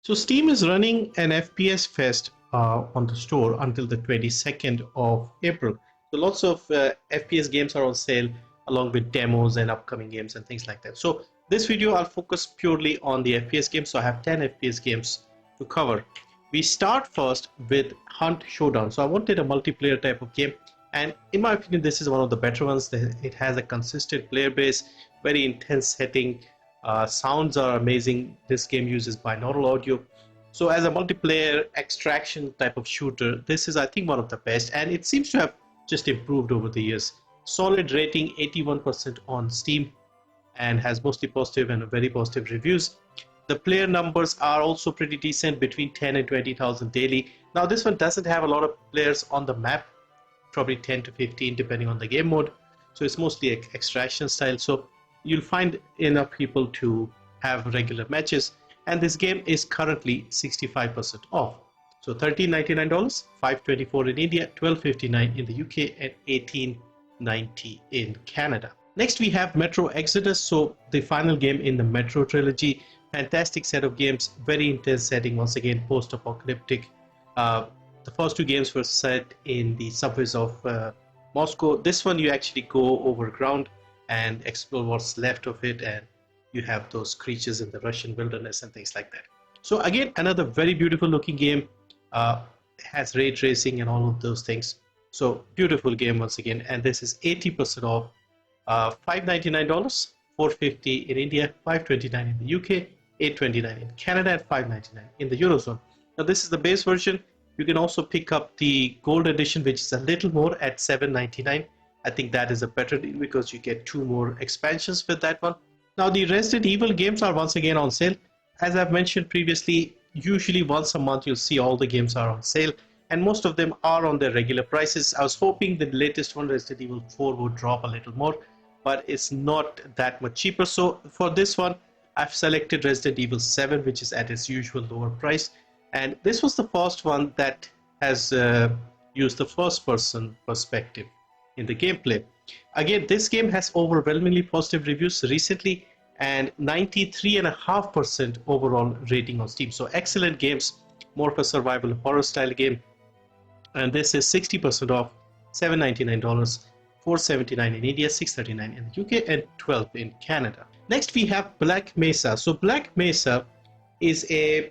So Steam is running an FPS Fest on the store until the 22nd of April. So lots of FPS games are on sale along with demos and upcoming games and things like that. So this video I'll focus purely on the FPS games. So I have 10 FPS games to cover. We start first with Hunt Showdown. So I wanted a multiplayer type of game, and in my opinion this is one of the better ones. It has a consistent player base, very intense setting. Sounds are amazing. This game uses binaural audio. So as a multiplayer extraction type of shooter, this is I think one of the best, and it seems to have just improved over the years. Solid rating, 81% on Steam, and has mostly positive and very positive reviews. The player numbers are also pretty decent, between 10 and 20,000 daily. Now this one doesn't have a lot of players on the map, probably 10 to 15 depending on the game mode. So it's mostly extraction style. So you'll find enough people to have regular matches, and this game is currently 65% off. So $13.99, $5.24 in India, $12.59 in the UK, and $18.90 in Canada. Next we have Metro Exodus, so the final game in the Metro trilogy. Fantastic set of games, very intense setting, once again post-apocalyptic. The first two games were set in the subways of Moscow. This one you actually go over ground and explore what's left of it, and you have those creatures in the Russian wilderness and things like that. So again, another very beautiful looking game, has ray tracing and all of those things. So beautiful game once again, and this is 80% off, $5.99, $4.50 in India, $5.29 in the UK, $8.29 in Canada, and $5.99 in the Eurozone. Now this is the base version. You can also pick up the gold edition, which is a little more, at $7.99. I think that is a better deal because you get 2 more expansions with that one. Now the Resident Evil games are once again on sale. As I've mentioned previously, usually once a month you'll see all the games are on sale, and most of them are on their regular prices. I was hoping the latest one, Resident Evil 4, would drop a little more, but it's not that much cheaper. So for this one, I've selected Resident Evil 7, which is at its usual lower price. And this was the first one that has used the first-person perspective in the gameplay. Again, this game has overwhelmingly positive reviews recently, and 93.5% overall rating on Steam. So excellent games, more of a survival horror style game. And this is 60% off, $7.99, $4.79 in India, $6.39 in the UK, and $12 in Canada. Next we have Black Mesa. So Black Mesa is a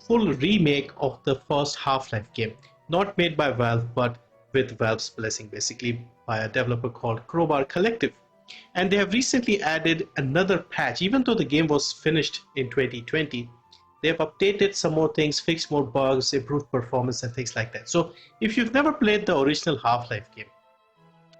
full remake of the first Half-Life game, not made by Valve, but with Valve's blessing, basically by a developer called Crowbar Collective. And they have recently added another patch. Even though the game was finished in 2020, they have updated some more things, fixed more bugs, improved performance and things like that. So if you've never played the original Half-Life game,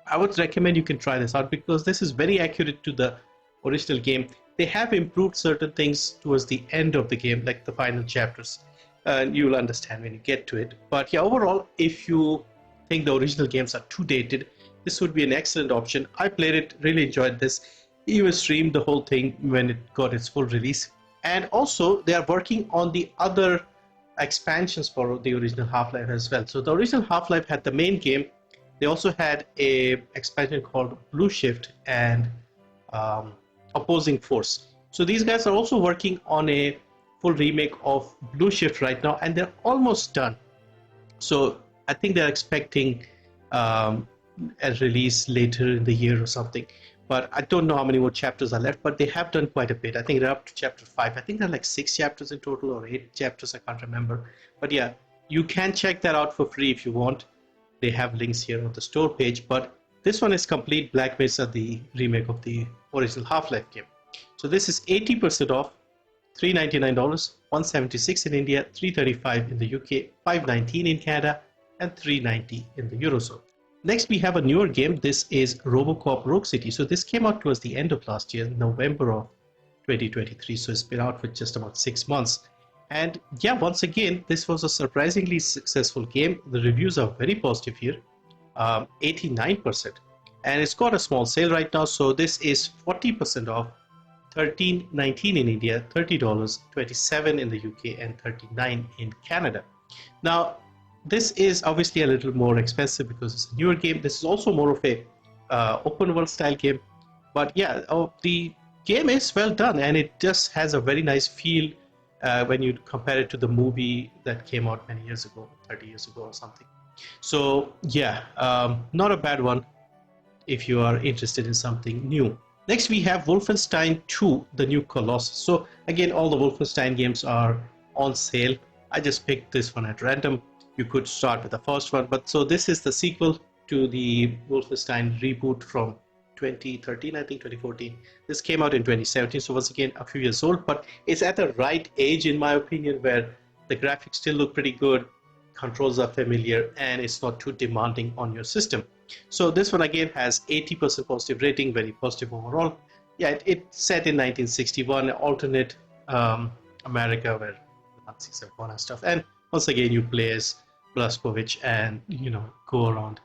I would recommend you can try this out, because this is very accurate to the original game. They have improved certain things towards the end of the game, like the final chapters, and you will understand when you get to it. But yeah, overall, if you think the original games are too dated, this would be an excellent option. I played it, really enjoyed this, even streamed the whole thing when it got its full release. And also they are working on the other expansions for the original Half-Life as well. So the original Half-Life had the main game. They also had a expansion called Blue Shift and Opposing Force. So these guys are also working on a full remake of Blue Shift right now, and they're almost done. So I think they're expecting a release later in the year or something, but I don't know how many more chapters are left, but they have done quite a bit. I think they're up to chapter 5. I think there are like 6 chapters in total, or 8 chapters, I can't remember. But yeah, you can check that out for free if you want. They have links here on the store page, but this one is complete, Black Mesa, the remake of the original Half-Life game. So this is 80% off, $3.99, $176 in India, $3.35 in the UK, $5.19 in Canada, and $3.90 in the Eurozone. Next we have a newer game. This is RoboCop Rogue City. So this came out towards the end of last year, November of 2023. So it's been out for just about 6 months. And yeah, once again, this was a surprisingly successful game. The reviews are very positive here, 89%. And it's got a small sale right now. So this is 40% off, $13.19 in India, $30, $27 in the UK, and $39 in Canada. Now, this is obviously a little more expensive because it's a newer game. This is also more of a open world style game. But yeah, the game is well done, and it just has a very nice feel when you compare it to the movie that came out many years ago, 30 years ago or something. So yeah, not a bad one if you are interested in something new. Next we have Wolfenstein II, the new Colossus. So again, all the Wolfenstein games are on sale. I just picked this one at random. You could start with the first one, but so this is the sequel to the Wolfenstein reboot from 2013, I think 2014. This came out in 2017, so once again a few years old, but it's at the right age in my opinion, where the graphics still look pretty good, controls are familiar, and it's not too demanding on your system. So this one again has 80% positive rating, very positive overall. Yeah, it's set in 1961, alternate America, where the Nazis have gone and stuff. And once again, you play as Blazkowicz and go around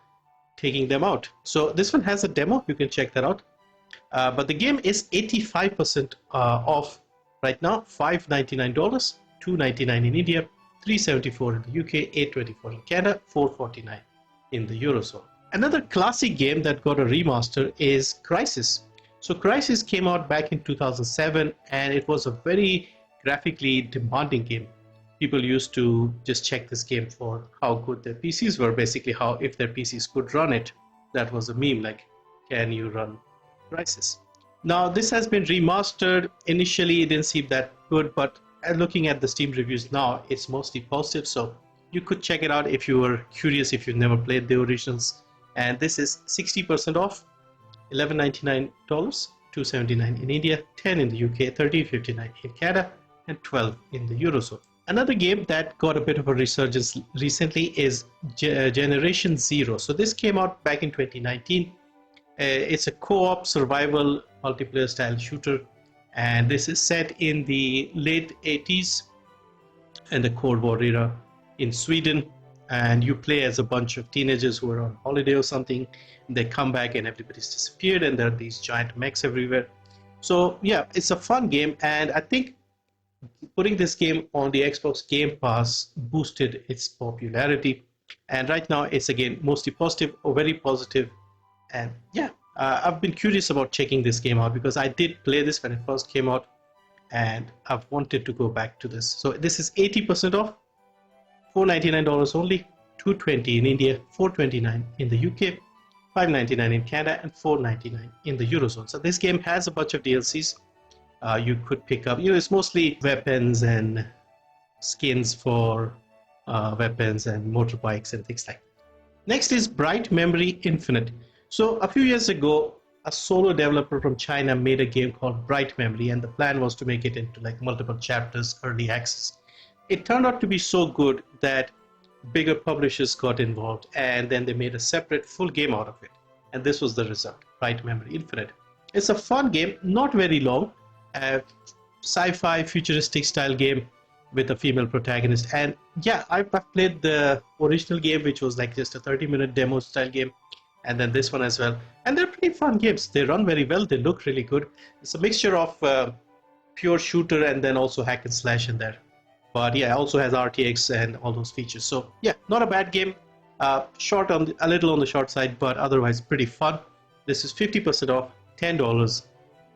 taking them out. So this one has a demo, you can check that out. But the game is 85% off right now, $599, $299 in India, $374 in the UK, $824 in Canada, $449 in the Eurozone. Another classic game that got a remaster is Crysis. So Crysis came out back in 2007 and it was a very graphically demanding game. People used to just check this game for how good their PCs were, basically how if their PCs could run it. That was a meme, like, can you run Crysis? Now this has been remastered. Initially it didn't seem that good, but looking at the Steam reviews now, it's mostly positive, so you could check it out if you were curious, if you've never played the originals. And this is 60% off, $11.99, $279 in India, $10 in the UK, $13.59 in Canada, and $12 in the Eurozone. Another game that got a bit of a resurgence recently is Generation Zero. So this came out back in 2019. It's a co-op survival multiplayer style shooter, and this is set in the late 80s and the Cold War era in Sweden. And you play as a bunch of teenagers who are on holiday or something. They come back and everybody's disappeared and there are these giant mechs everywhere. So yeah, it's a fun game, and I think putting this game on the Xbox Game Pass boosted its popularity. And right now it's again mostly positive or very positive. And yeah, I've been curious about checking this game out because I did play this when it first came out and I've wanted to go back to this. So this is 80% off, $499 only, $220 in India, $429 in the UK, $599 in Canada, and $499 in the Eurozone. So this game has a bunch of DLCs you could pick up. It's mostly weapons and skins for weapons and motorbikes and things like that. Next is Bright Memory Infinite. So a few years ago, a solo developer from China made a game called Bright Memory, and the plan was to make it into like multiple chapters, early access. It turned out to be so good that bigger publishers got involved, and then they made a separate full game out of it. And this was the result, Bright Memory Infinite. It's a fun game, not very long, sci-fi futuristic style game with a female protagonist. And yeah, I've played the original game, which was like just a 30-minute demo style game, and then this one as well. And they're pretty fun games. They run very well. They look really good. It's a mixture of pure shooter and then also hack and slash in there. But yeah, it also has RTX and all those features. So yeah, not a bad game. Short on a little on the short side, but otherwise pretty fun. This is 50% off, $10,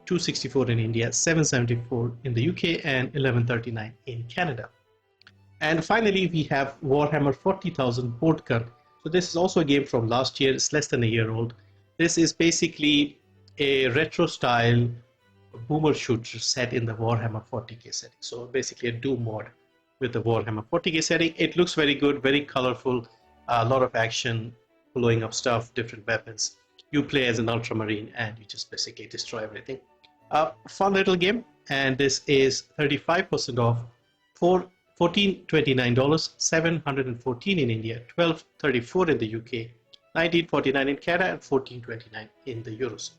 $264 in India, $774 in the UK, and $1139 in Canada. And finally, we have Warhammer 40,000 Boltgun. So this is also a game from last year. It's less than a year old. This is basically a retro style boomer shooter set in the Warhammer 40k setting. So basically a Doom mod with the Warhammer 40k setting. It looks very good, very colorful, a lot of action, blowing up stuff, different weapons. You play as an ultramarine and you just basically destroy everything. Fun little game, and this is 35% off for $1429, $714 in India, $1234 in the UK, $1949 in Canada, and $1429 in the Euros.